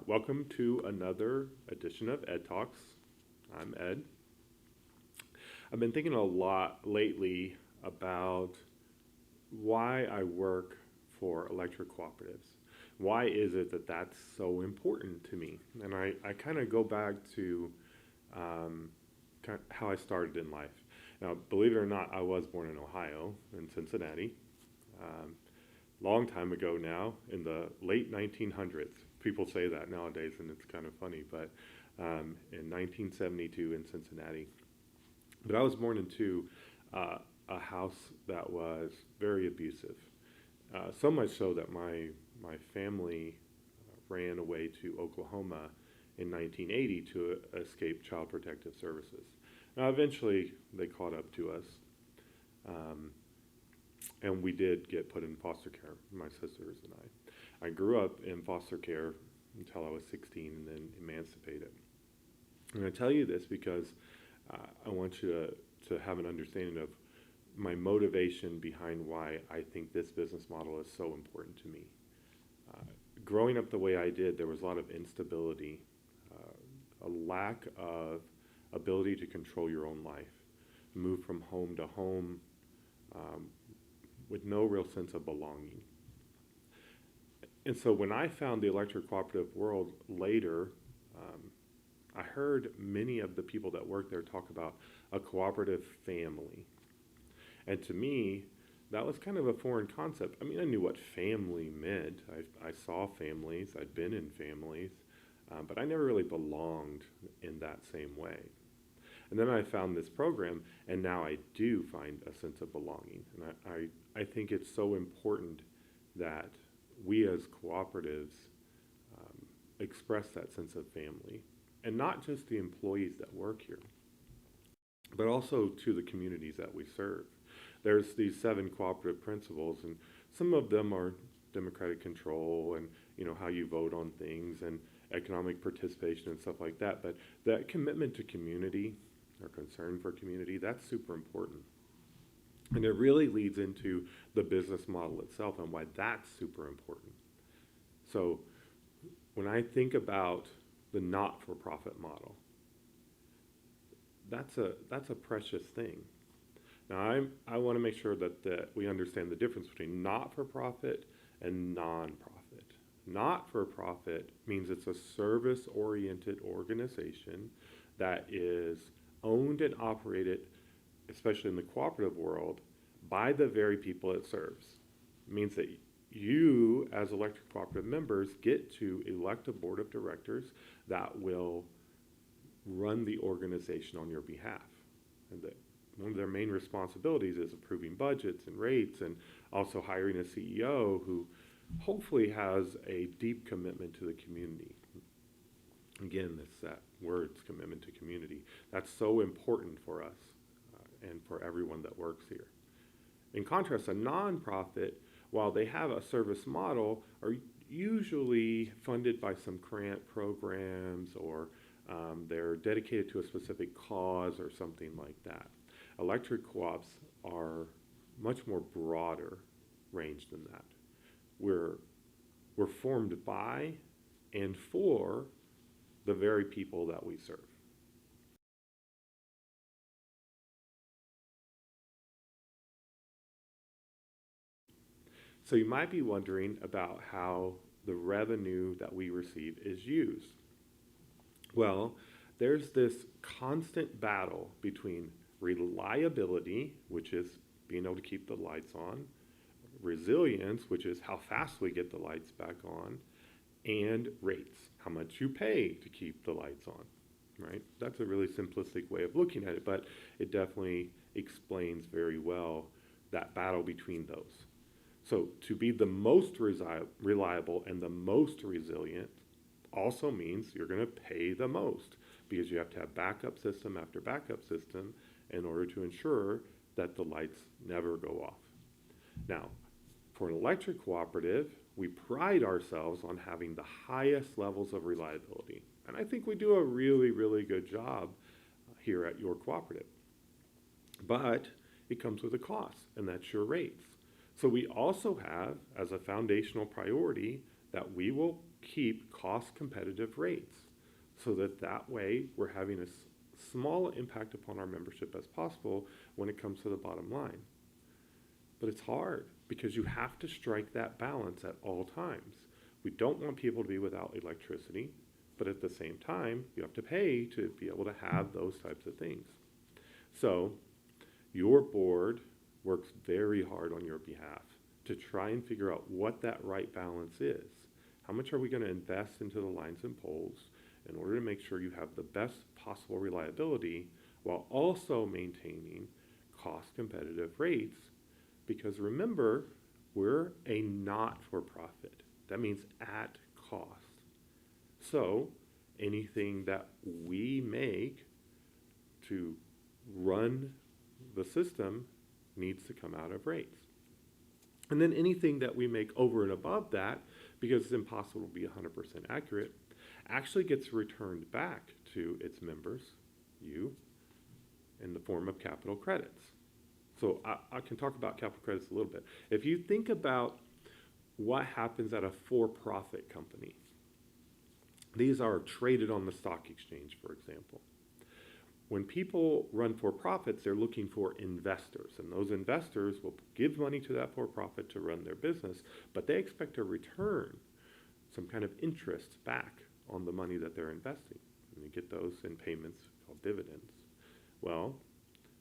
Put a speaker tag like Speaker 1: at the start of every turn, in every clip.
Speaker 1: Welcome to another edition of Ed Talks. I'm Ed. I've been thinking a lot lately about why I work for electric cooperatives. Why is it that that's so important to me? And I kind of go back to how I started in life. Now, believe it or not, I was born in Ohio, in Cincinnati. Um, Long time ago now, in the late 1900s. People say that nowadays, and it's kind of funny, but in 1972 in Cincinnati. But I was born into a house that was very abusive. So much so that my family ran away to Oklahoma in 1980 to escape Child Protective Services. Now, eventually, they caught up to us. And we did get put in foster care, my sisters and I. I grew up in foster care until I was 16 and then emancipated. And I tell you this because I want you to have an understanding of my motivation behind why I think this business model is so important to me. Growing up the way I did, there was a lot of instability, a lack of ability to control your own life, move from home to home, with no real sense of belonging. And so when I found the electric cooperative world later, I heard many of the people that work there talk about a cooperative family. And to me, that was kind of a foreign concept. I mean, I knew what family meant. I saw families, I'd been in families, but I never really belonged in that same way. And then I found this program, and now I do find a sense of belonging. And I think it's so important that we as cooperatives express that sense of family. And not just the employees that work here, but also to the communities that we serve. There's these 7 cooperative principles, and some of them are democratic control and how you vote on things and economic participation and stuff like that. But that commitment to community, or concern for community, that's super important. And it really leads into the business model itself and why that's super important. So when I think about the not-for-profit model, that's a precious thing. Now I want to make sure that we understand the difference between not-for-profit and non-profit. Not-for-profit means it's a service-oriented organization that is owned and operated, especially in the cooperative world, by the very people it serves. It means that you, as electric cooperative members, get to elect a board of directors that will run the organization on your behalf. And that one of their main responsibilities is approving budgets and rates, and also hiring a CEO who hopefully has a deep commitment to the community. Again, it's that words, commitment to community. That's so important for us and for everyone that works here. In contrast, a nonprofit, while they have a service model, are usually funded by some grant programs, or they're dedicated to a specific cause or something like that. Electric co-ops are much more broader range than that. We're formed by and for the very people that we serve. So you might be wondering about how the revenue that we receive is used. Well, there's this constant battle between reliability, which is being able to keep the lights on, resilience, which is how fast we get the lights back on, and rates, how much you pay to keep the lights on, right? That's a really simplistic way of looking at it, but it definitely explains very well that battle between those. So to be the most reliable and the most resilient also means you're going to pay the most, because you have to have backup system after backup system in order to ensure that the lights never go off. Now, for an electric cooperative, we pride ourselves on having the highest levels of reliability. And I think we do a really, really good job here at your cooperative. But it comes with a cost, and that's your rates. So we also have, as a foundational priority, that we will keep cost competitive rates so that way we're having a small impact upon our membership as possible when it comes to the bottom line. But it's hard because you have to strike that balance at all times. We don't want people to be without electricity, but at the same time, you have to pay to be able to have those types of things. So your board works very hard on your behalf to try and figure out what that right balance is. How much are we going to invest into the lines and poles in order to make sure you have the best possible reliability while also maintaining cost competitive rates? Because remember, we're a not-for-profit. That means at cost. So anything that we make to run the system needs to come out of rates. And then anything that we make over and above that, because it's impossible to be 100% accurate, actually gets returned back to its members, you, in the form of capital credits. So I can talk about capital credits a little bit. If you think about what happens at a for-profit company, these are traded on the stock exchange, for example. When people run for-profits, they're looking for investors, and those investors will give money to that for-profit to run their business, but they expect a return, some kind of interest back on the money that they're investing. And you get those in payments called dividends. Well,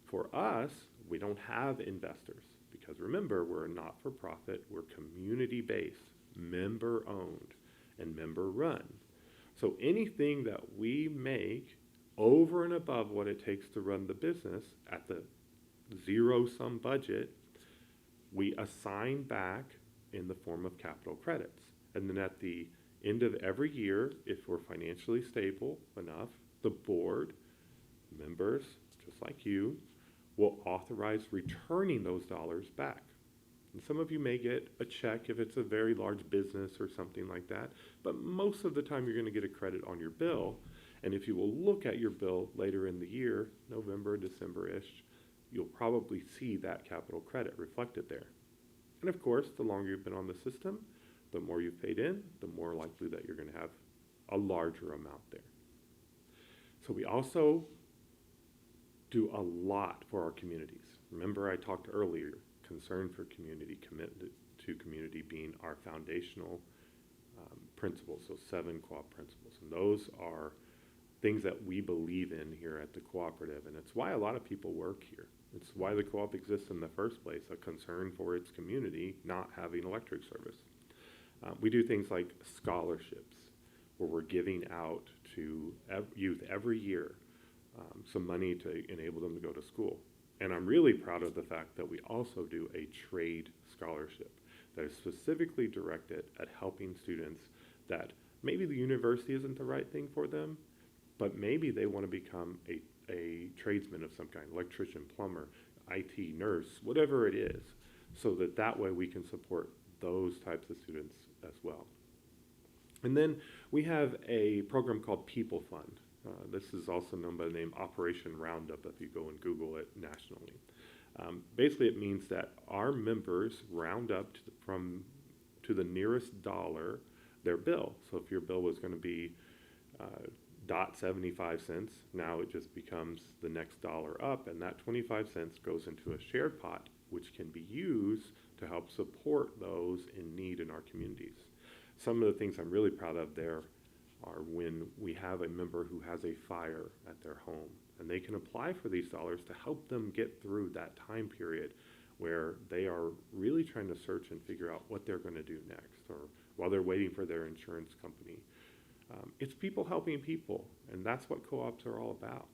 Speaker 1: for us, we don't have investors because remember, we're a not-for-profit, we're community-based, member-owned, and member-run. So anything that we make over and above what it takes to run the business at the zero-sum budget, we assign back in the form of capital credits. And then at the end of every year, if we're financially stable enough, the board, members, just like you, will authorize returning those dollars back. And some of you may get a check if it's a very large business or something like that, but most of the time you're going to get a credit on your bill. And if you will look at your bill later in the year, November, December-ish, you'll probably see that capital credit reflected there. And of course, the longer you've been on the system, the more you've paid in, the more likely that you're going to have a larger amount there. So we also do a lot for our communities. Remember I talked earlier, concern for community, commitment to community being our foundational principles, so 7 co-op principles. And those are things that we believe in here at the cooperative, and it's why a lot of people work here. It's why the co-op exists in the first place, a concern for its community not having electric service. We do things like scholarships, where we're giving out to youth every year some money to enable them to go to school. And I'm really proud of the fact that we also do a trade scholarship that is specifically directed at helping students that maybe the university isn't the right thing for them, but maybe they want to become a tradesman of some kind, electrician, plumber, IT, nurse, whatever it is, so that way we can support those types of students as well. And then we have a program called People Fund. This is also known by the name Operation Roundup if you go and Google it nationally. Basically, it means that our members round up to the nearest dollar their bill. So if your bill was going to be .75 now it just becomes the next dollar up, and that 25 cents goes into a shared pot, which can be used to help support those in need in our communities. Some of the things I'm really proud of there are when we have a member who has a fire at their home, and they can apply for these dollars to help them get through that time period where they are really trying to search and figure out what they're going to do next, or while they're waiting for their insurance company. It's people helping people, and that's what co-ops are all about.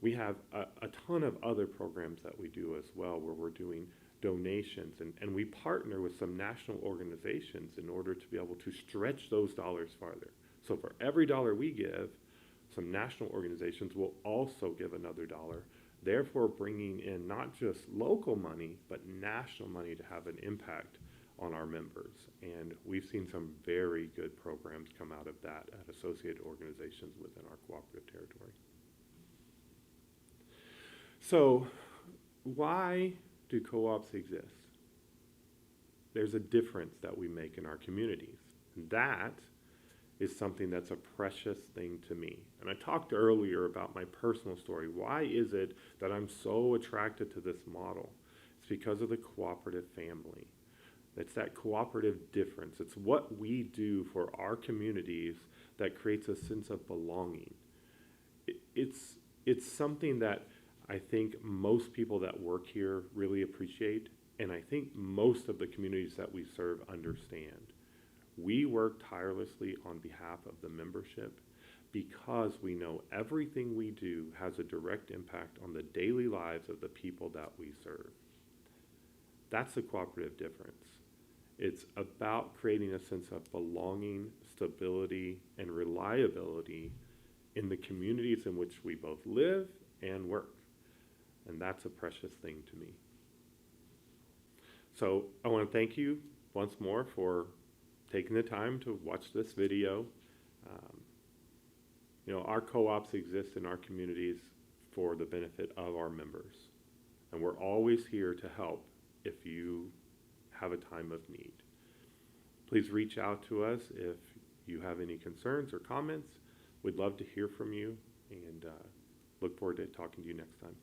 Speaker 1: We have a ton of other programs that we do as well, where we're doing donations, and we partner with some national organizations in order to be able to stretch those dollars farther. So for every dollar we give, some national organizations will also give another dollar, therefore bringing in not just local money, but national money to have an impact on our members. And we've seen some very good programs come out of that at associated organizations within our cooperative territory. So why do co-ops exist? there's a difference that we make in our communities. That is something that's a precious thing to me. And I talked earlier about my personal story. Why is it that I'm so attracted to this model? It's because of the cooperative family. It's that cooperative difference. It's what we do for our communities that creates a sense of belonging. It's something that I think most people that work here really appreciate, and I think most of the communities that we serve understand. We work tirelessly on behalf of the membership because we know everything we do has a direct impact on the daily lives of the people that we serve. That's the cooperative difference. It's about creating a sense of belonging, stability, and reliability in the communities in which we both live and work. And that's a precious thing to me. So I want to thank you once more for taking the time to watch this video. Our co-ops exist in our communities for the benefit of our members. And we're always here to help if you have a time of need. Please reach out to us if you have any concerns or comments. We'd love to hear from you, and look forward to talking to you next time.